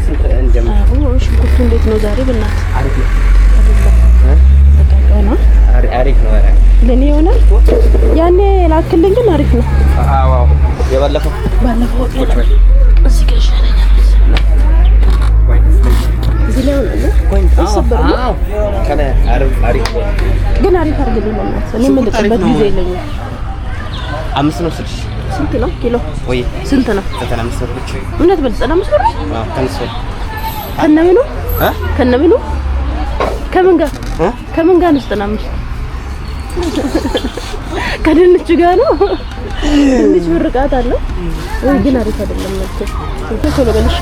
ስንት እንደም ሽንኩርቱ እንዴት ነው ዛሬ? በእናትህ አሪፍ ነው ነው አሪፍ ነው። ለኔ ይሆናል። ያኔ ላክልኝ ግን አሪፍ ነው። አዎ የባለፈው እዚህ ጋር ይሻለኛል። እዚህ ላይ ሆነ አዎ ከነ አሪፍ ግን አሪፍ አድርግልኝ ማለት ነው። እኔ የምልጥበት ጊዜ የለኝም። 5 ነው ስልሽ ስንት ነው ኪሎ? ወይ ስንት ነው? 95 ብር ብቻ። እውነት በልጸና መስሎ? አዎ ከነሱ ከነምኑ ከነምኑ ከምን ጋር ከምን ጋር ነው 95? ከድንቹ ጋር ነው። ድንቹ ብርቃት አለው ወይ ግን አሪፍ አይደለም ማለት ቶሎ በልሽ።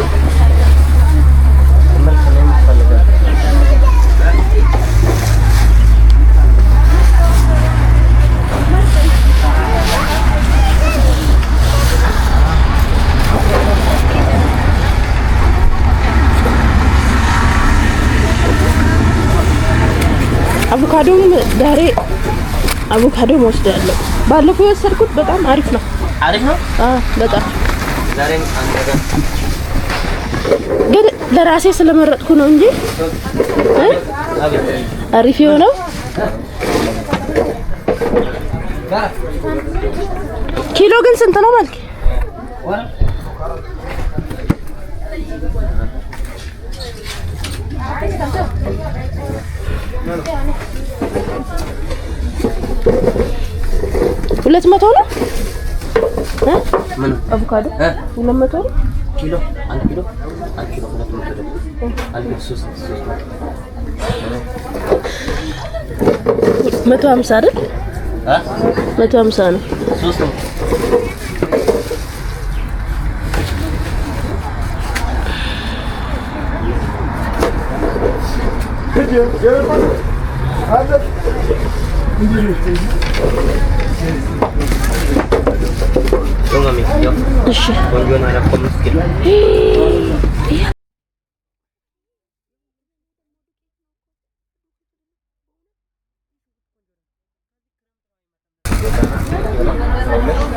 አቮካዶም ዛሬ አቮካዶ ወስዳለሁ። ባለፈው የወሰድኩት በጣም አሪፍ ነው። አሪፍ ነው? በጣም ዛሬ አንደጋ ግን ለራሴ ስለመረጥኩ ነው እንጂ አሪፍ የሆነው ኪሎ ግን ስንት ነው ማለት? ሁለት መቶ ነው ምን አቮካዶ 200 ነው ኪሎ 1 ኪሎ 200 ነው 150 አይደል? 150 ነው 3 ነው እሺ ወንጆና ለቆምስ ኪሎ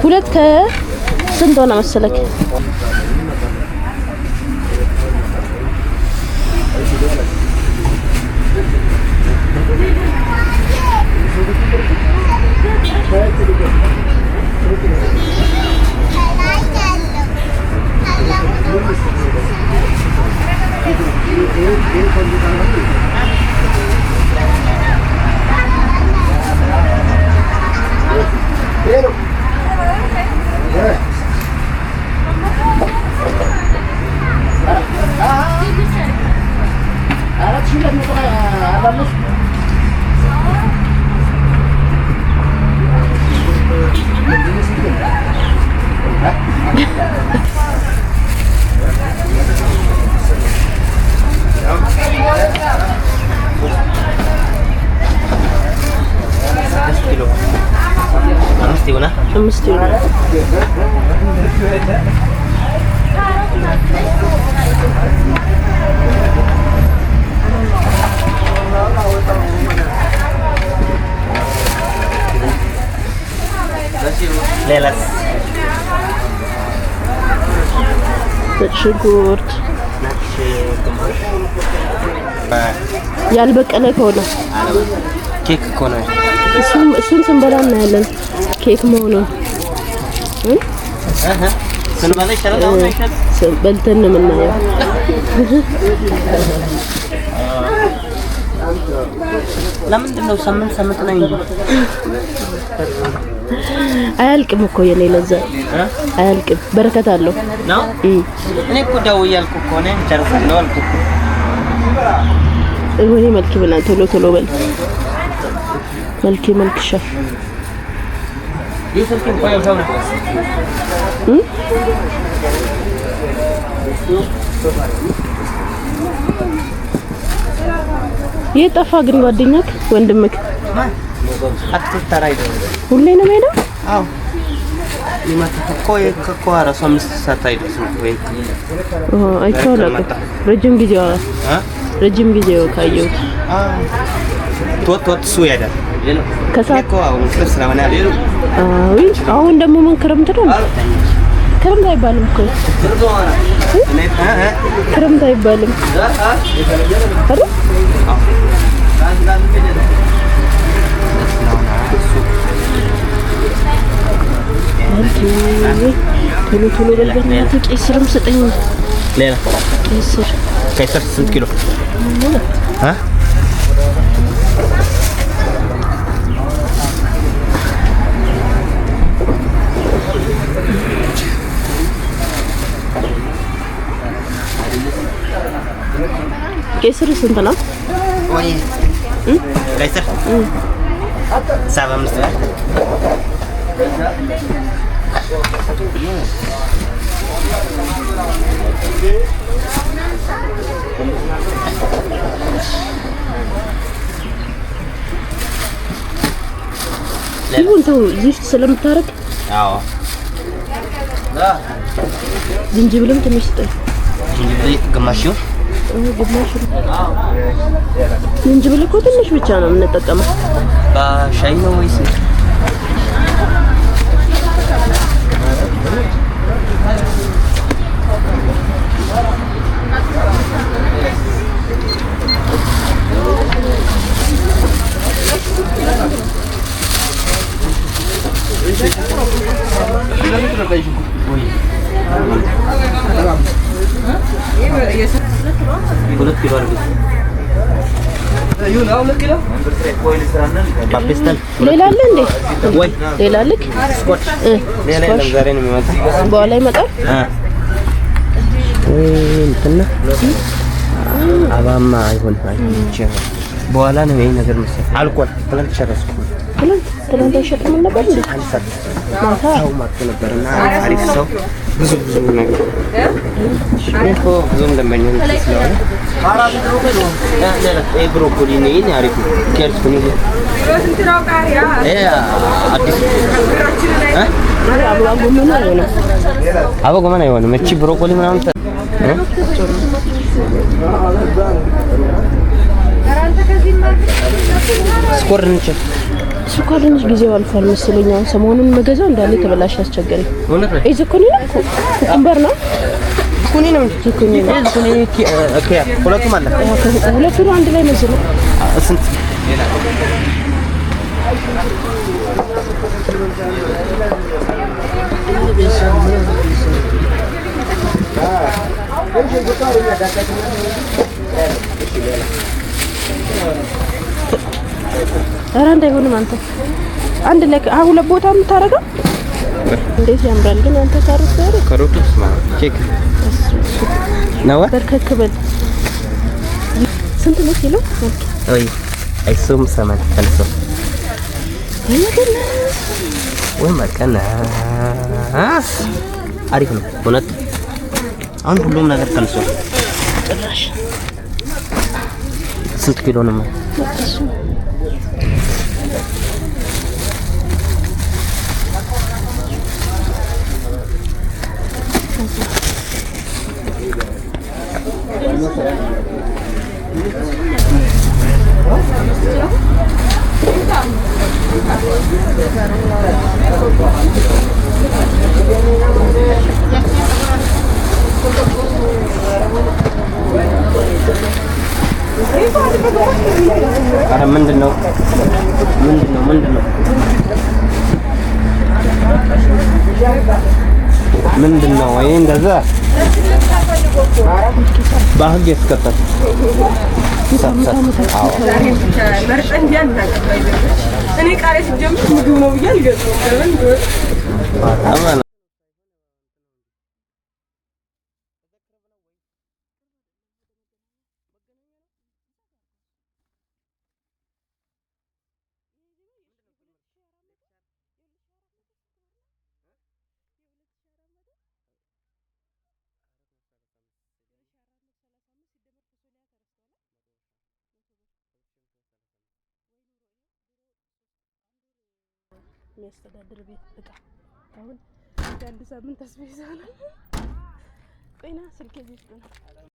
ሁለት ከስንት ሆነ መሰለክ? አምስት ይሆናል። ሌላስ ሽንኩርት ያልበቀለ ከሆነ ኬክ ከሆነ እሱን ስንበላ እናያለን። ኬክ መሆኑን ስንበላ ይሻላል። አሁን አይሻልም? በልተን ነው የምናየው። ለምንድን ነው ሳምንት ነው እንጂ አያልቅም እኮ የኔ ለዛ አያልቅም። በረከት አለው ነው። እኔ እኮ ደውዬ ያልኩ እኮ ነው ጨርሳለሁ አልኩ እኮ። እኔ መልክ ብላ ቶሎ በል መልክሻ ይስልኩን ቆየው ሰው ነው የጠፋ ግን ጓደኛክ ወንድምክ አትተራይ ሁሌ ነው የምሄደው? አዎ እኮ ራሱ 5 ሰዓት አይደርስም ወይ? አይቼዋለሁ። ረጅም ጊዜው ካየሁት ቶት እሱ ያዳል ከሰዓት እኮ አሁን ስለሆነ አዎ አሁን ደግሞ ምን ክረምት ነው ክረምት አይባልም እኮ ክረምት አይባልም አይደል? ቶሎ በልበና ቄስርም ስጠኝ። ሌላ ቄስር ስንት ኪሎ? ቄስር ስንት ነው? ወይ ቄስር 75 ይሁን ተው ዚፍት ስለምታረግ አዎ ዝንጅብልም ትንሽ ስጠኝ። ዝንጅብል ግማሽ ነው። ዝንጅብል እኮ ትንሽ ብቻ ነው የምንጠቀመው። በሻይ ነው ወይስ ሁለት ኪሎ አድርጉት። ሌላ አለ እንዴ? ወይ ሌላ አለክ? ሌላ የለም። ዛሬ ነው የሚመጣው። በኋላ ይመጣል። እንትና አባማ አይሆን በኋላ ነው ይሄ ነገር መሰለኝ። አልቋል። ትናንት ጨረስኩ። ትናንት አይሸጥም ነበር እንዴ? ማታ ሰው ማጥቶ ነበርና አሪፍ ሰው ብዙ ነገር እኮ ብዙም ደንበኛ ስለሆነ ብሮኮሊ ነው አሪፍ ነው። ኬርስ ነው አዲስ አበባ ጎመን አይሆንም። እቺ ብሮኮሊ ምናምን ስኳር ትንሽ ጊዜው አልፏል መሰለኝ። አሁን ሰሞኑን መገዛው እንዳለ ተበላሽ አስቸገረኝ። ዝኩኒ ነው ኩኩምበር ነው ዝኩኒ ነው ሁለቱም አለ። ሁለቱም አንድ ላይ መሰለኝ። ስንት ኧረ እንዳይሆንም አንተ አንድ ላይ ሁለት ቦታ የምታረገው እንዴት ያምራል ግን አንተ ካሮት ቼክ ነው በርከክበል ስንት ነው ኪሎ? አይ አይሱም ሰማን ከልሶ ወይ ማቀና አሪፍ ነው እውነት። አሁን ሁሉም ነገር ከልሶ ጭራሽ ስንት ኪሎ ነው? አረ ምንድነው ወይ እንደዛ ባህግ ያስከተል እኔ ቃሬ ሲጀምር ምግብ ነው ብዬ አልገዛም። የሚያስተዳድር ቤት እቃ አሁን አንድ ሳምንት አስቤዛ ነው። ቆይና ስልኬ ውስጥ ነው።